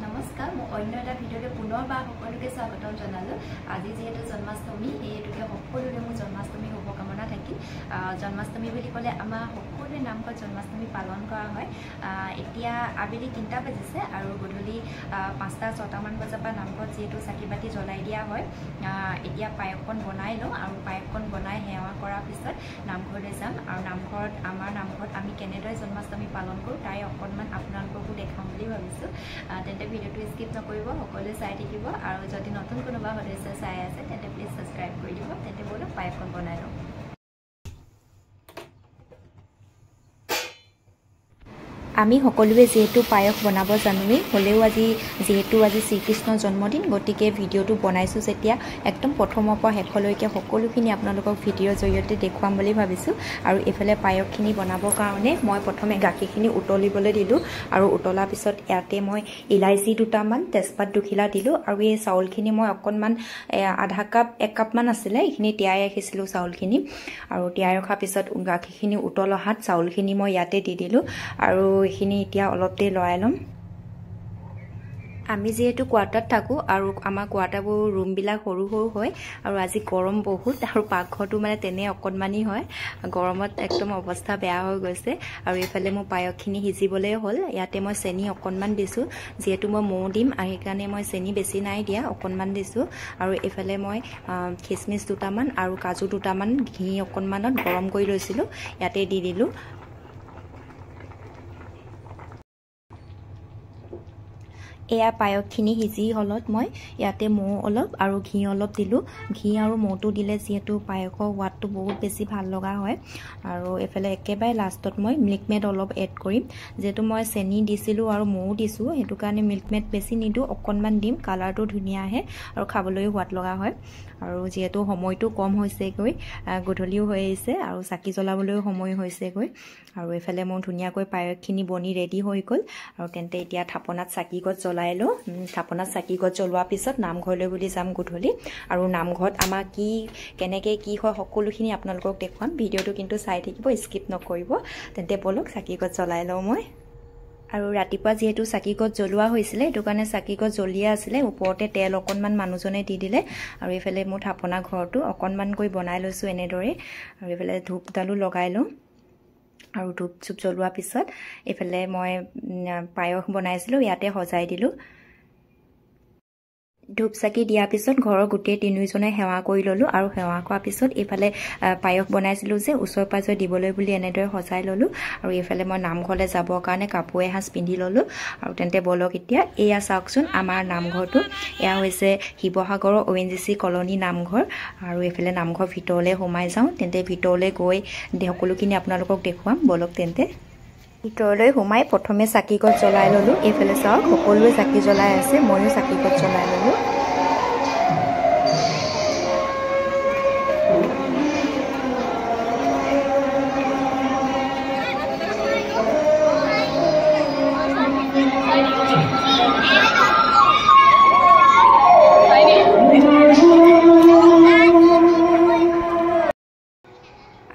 নমস্কাৰ মই অন্য এটা ভিডিঅ'তে পুনৰবাৰ সকলোকে স্বাগতম জনালোঁ। আজি যিহেতু জন্মাষ্টমী এইটোকে সকলোৰে মোৰ জন্মাষ্টমী শুভকামনা থাকিল। জন্মাষ্টমী বুলি ক'লে আমাৰ সকলোৰে নামঘৰত জন্মাষ্টমী পালন কৰা হয়। এতিয়া আবেলি 3টা বাজিছে আৰু গধূলি 5টা-6টামান বজাৰ পৰা নামঘৰত যিহেতু চাকি বাতি জ্বলাই দিয়া হয়। এতিয়া পায়সকণ বনাই লওঁ আৰু পায়সকণ বনাই সেৱা কৰাৰ পিছত নামঘৰলৈ যাম আৰু আমাৰ নামঘৰত আমি কেনেদৰে জন্মাষ্টমী পালন কৰোঁ তাই অকণমান আপোনালোককো দেখাম বুলি ভাবিছোঁ। তেন্তে ভিডিঅ'টো স্কিপ নকৰিব, সকলোৱে চাই থাকিব আৰু যদি নতুন কোনোবা সদস্য চাই আছে তেন্তে প্লিজ ছাবস্ক্ৰাইব কৰি দিব। তেন্তে ব'লক পায়সকণ বনাই লওঁ। আমি সকলোৱে যিহেতু পায়স বনাব জানোৱেই, হ'লেও যিহেতু আজি শ্ৰীকৃষ্ণৰ জন্মদিন, গতিকে ভিডিঅ'টো বনাইছোঁ যেতিয়া একদম প্ৰথমৰ পৰা শেষলৈকে সকলোখিনি আপোনালোকক ভিডিঅ'ৰ জৰিয়তে দেখুৱাম বুলি ভাবিছোঁ। আৰু এইফালে পায়সখিনি বনাবৰ কাৰণে মই প্ৰথমে গাখীৰখিনি উতলিবলৈ দিলোঁ আৰু উতলাৰ পিছত ইয়াতে মই ইলাইচি 2টামান, তেজপাত 2খিলা দিলোঁ আৰু এই চাউলখিনি মই অকণমান আধা কাপ 1 কাপমান আছিলে, এইখিনি তিয়াই ৰাখিছিলোঁ চাউলখিনি। আৰু তিয়াই ৰখাৰ পিছত গাখীৰখিনি উতল অহাত চাউলখিনি মই ইয়াতে দি দিলোঁ আৰু এইখিনি এতিয়া অলপ দেৰি লৰাই ল'ম। আমি যিহেতু কোৱাৰ্টাৰত থাকোঁ আৰু আমাৰ কোৱাৰ্টাৰবোৰ ৰুমবিলাক সৰু সৰু হয় আৰু আজি গৰম বহুত আৰু পাকঘৰটো মানে তেনে অকণমানি হয়, গৰমত একদম অৱস্থা বেয়া হৈ গৈছে। আৰু এইফালে মোৰ পায়সখিনি সিজিবলৈ হ'ল। ইয়াতে মই চেনি অকণমান দিছোঁ, যিহেতু মই মৌ দিম আৰু সেইকাৰণে মই চেনি বেছি নাই দিয়া, অকণমান দিছোঁ। আৰু এইফালে মই খিচমিচ 2টামান আৰু কাজু 2টামান ঘি অকণমানত গৰম কৰি লৈছিলোঁ, ইয়াতে দি দিলোঁ। এয়া পায়সখিনি সিজি হ'লত মই ইয়াতে মৌ অলপ আৰু ঘি অলপ দিলোঁ। ঘি আৰু মৌটো দিলে যিহেতু পায়সৰ সোৱাদটো বহুত বেছি ভাল লগা হয়। আৰু এইফালে একেবাৰে লাষ্টত মই মিল্কমেড অলপ এড কৰিম, যিহেতু মই চেনি দিছিলোঁ আৰু মৌ দিছোঁ, সেইটো কাৰণে মিল্কমেড বেছি নিদিওঁ, অকণমান দিম, কালাৰটো ধুনীয়া আহে আৰু খাবলৈও সোৱাদ লগা হয়। আৰু যিহেতু সময়টো কম হৈছেগৈ, গধূলিও হৈ আহিছে আৰু চাকি জ্বলাবলৈও সময় হৈছেগৈ। আৰু এইফালে মোৰ ধুনীয়াকৈ পায়সখিনি বনি ৰেডি হৈ গ'ল। আৰু তেন্তে এতিয়া থাপনাত চাকিগছ জ্বলাই লওঁ। থাপনাত চাকিগছ জ্বলোৱাৰ পিছত নামঘৰলৈ বুলি যাম গধূলি। আৰু নামঘৰত আমাৰ কেনেকৈ কি হয় সকলোখিনি আপোনালোকক দেখুৱাম। ভিডিঅ'টো কিন্তু চাই থাকিব, স্কিপ নকৰিব। তেন্তে ব'লক চাকিগছ জ্বলাই লওঁ মই। আৰু ৰাতিপুৱা যিহেতু চাকিগছ জ্বলোৱা হৈছিলে, সেইটো কাৰণে চাকিগছ জ্বলিয়ে আছিলে, ওপৰতে তেল অকণমান মানুহজনে দি দিলে। আৰু এইফালে মোৰ থাপনা ঘৰটো অকণমানকৈ বনাই লৈছোঁ এনেদৰে। আৰু এইফালে ধূপডালো লগাই লওঁ। আৰু ধূপ চুপ জ্বলোৱাৰ পিছত এইফালে মই পায়স বনাইছিলোঁ, ইয়াতে সজাই দিলোঁ। ধূপ চাকি দিয়াৰ পিছত ঘৰৰ গোটেই তিনিওজনে সেৱা কৰি ল'লোঁ। আৰু সেৱা কৰাৰ পিছত এইফালে পায়স বনাইছিলোঁ যে ওচৰে পাঁজৰে দিবলৈ বুলি এনেদৰে সজাই ল'লোঁ। আৰু এইফালে মই নামঘৰলৈ যাবৰ কাৰণে কাপোৰ এসাঁজ পিন্ধি ল'লোঁ। আৰু তেন্তে ব'লক এতিয়া এয়া চাওকচোন আমাৰ নামঘৰটো। এয়া হৈছে শিৱসাগৰৰ ONGC কলনী নামঘৰ। আৰু এইফালে নামঘৰ ভিতৰলৈ সোমাই যাওঁ। তেন্তে ভিতৰলৈ গৈ সকলোখিনি আপোনালোকক দেখুৱাম, ব'লক তেন্তে। ভিতৰলৈ সোমাই প্ৰথমে চাকিগছ জ্বলাই ল'লোঁ। এইফালে চাওক সকলোৱে চাকি জ্বলাই আছে, ময়ো চাকিগছ জ্বলাই ল'লোঁ।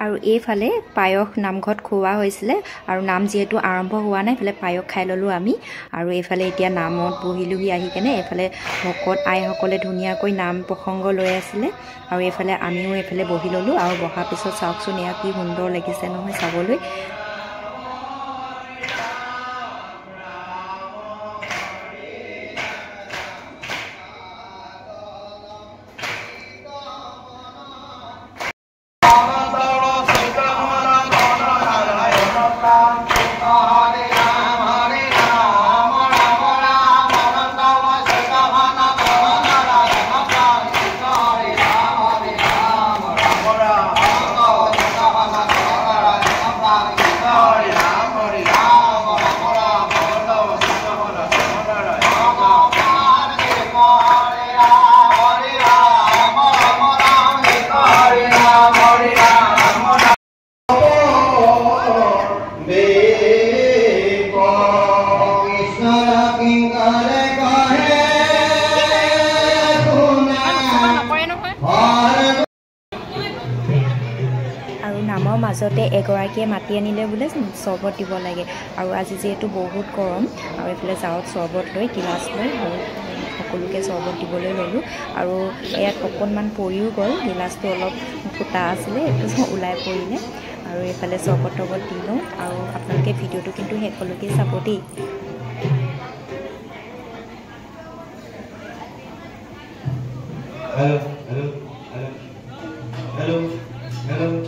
আৰু এইফালে পায়স নামঘৰত খুওৱা হৈছিলে আৰু নাম যিহেতু আৰম্ভ হোৱা নাই, এইফালে পায়স খাই ল'লোঁ আমি। আৰু এইফালে এতিয়া নামত বহিলোহি আহি কেনে এইফালে ভকত আইসকলে ধুনীয়াকৈ নাম প্ৰসংগ লৈ আছিলে। আৰু এইফালে আমিও এইফালে বহি ল'লোঁ। আৰু বহাৰ পিছত চাওকচোন এয়া কি সুন্দৰ লাগিছে নহয় চাবলৈ। আমাৰ মাজতে এগৰাকীয়ে মাতি আনিলে বোলে চৰ্বত দিব লাগে আৰু আজি যিহেতু বহুত গৰম আৰু এইফালে জাৰত চৰ্বত লৈ গিলাচ লৈ আৰু সকলোকে চৰ্বত দিবলৈ ল'লোঁ আৰু ইয়াত অকণমান পৰিও গ'ল গিলাচটো অলপ ফুটা আছিলে এইটো ওলাই পৰিলে আৰু এইফালে চৰ্বত তৰ্বত দি লওঁ আৰু আপোনালোকে ভিডিঅ'টো কিন্তু শেষলৈকে চাব দেই Hello.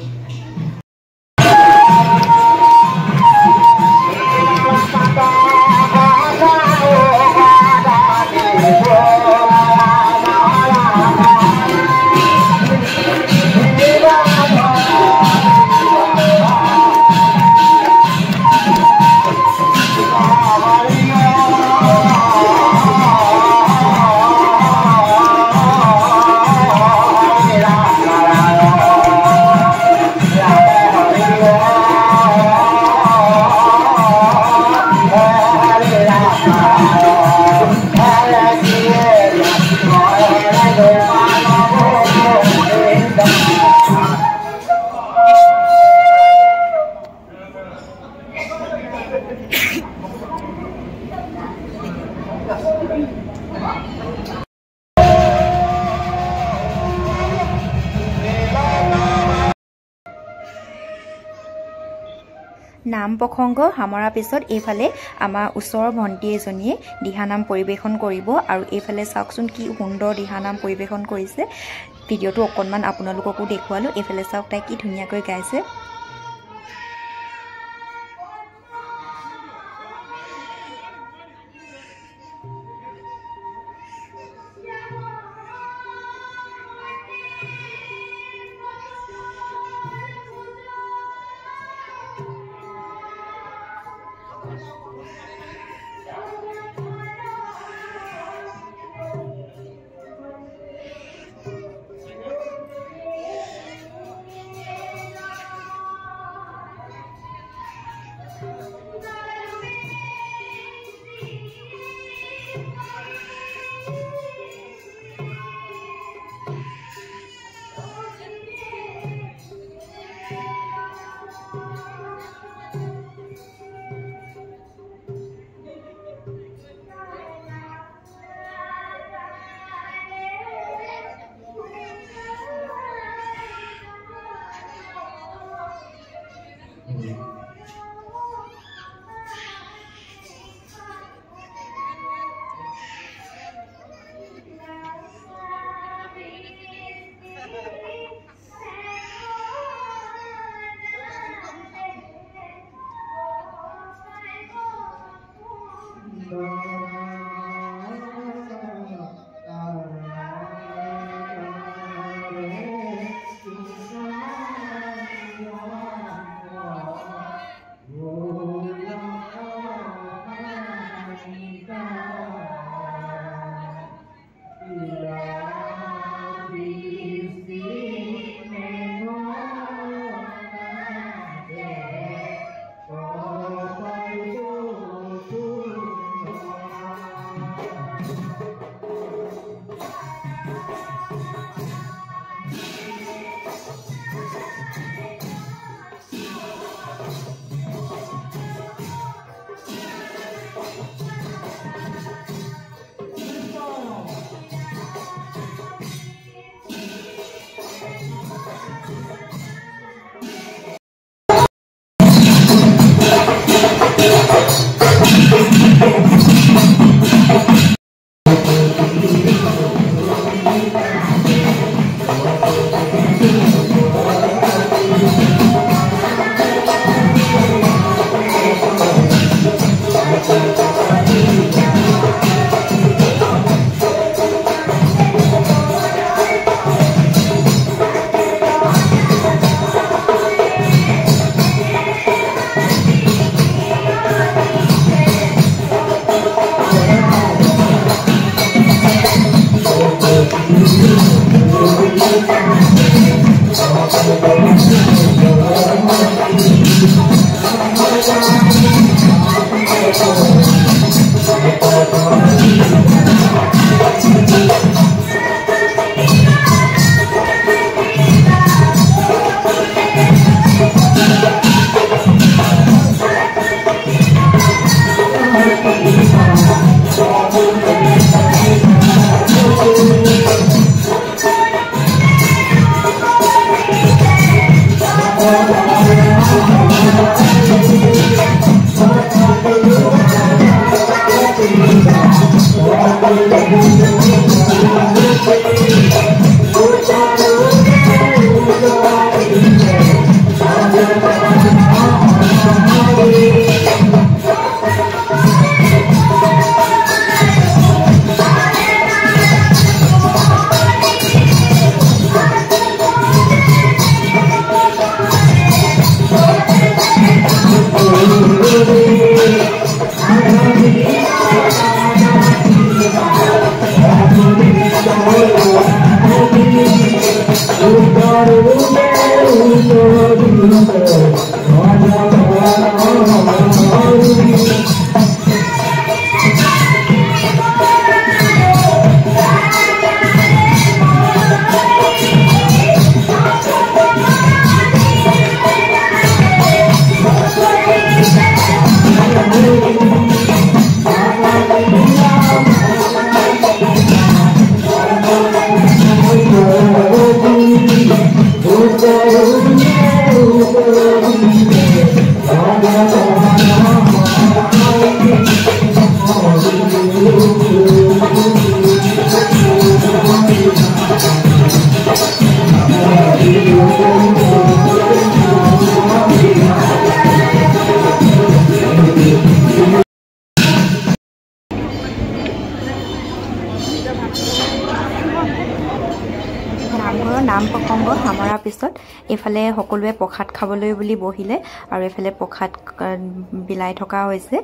নাম প্ৰসংগ সামৰাৰ পিছত এইফালে আমাৰ ওচৰৰ ভণ্টি এজনীয়ে দিহানাম পৰিৱেশন কৰিব আৰু এইফালে চাওকচোন কি সুন্দৰ দিহানাম পৰিৱেশন কৰিছে ভিডিঅ'টো অকণমান আপোনালোককো দেখুৱালোঁ এইফালে চাওক তাই কি ধুনীয়াকৈ গাইছে নামঘৰৰ নাম প্ৰসংগ সামৰাৰ পিছত এইফালে সকলোৱে প্ৰসাদ খাবলৈ বুলি বহিলে আৰু এইফালে প্ৰসাদ বিলাই থকা হৈছে।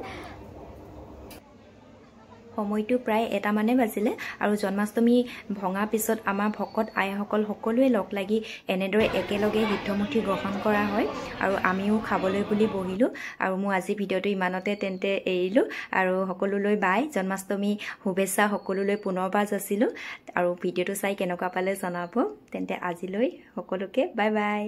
সময়টো প্ৰায় 1টা মানে বাজিলে আৰু জন্মাষ্টমী ভঙা পিছত আমাৰ ভকত আইসকল সকলোৱে লগ লাগি এনেদৰে একেলগে সিদ্ধমুঠি গ্ৰহণ কৰা হয় আৰু আমিও খাবলৈ বুলি বহিলোঁ। আৰু মোৰ আজি ভিডিঅ'টো ইমানতে তেন্তে এৰিলোঁ আৰু সকলোলৈ বাই। জন্মাষ্টমী শুভেচ্ছা সকলোলৈ পুনৰবাৰ যাচিলোঁ আৰু ভিডিঅ'টো চাই কেনেকুৱা পালে জনাব। তেন্তে আজিলৈ সকলোকে বাই বাই।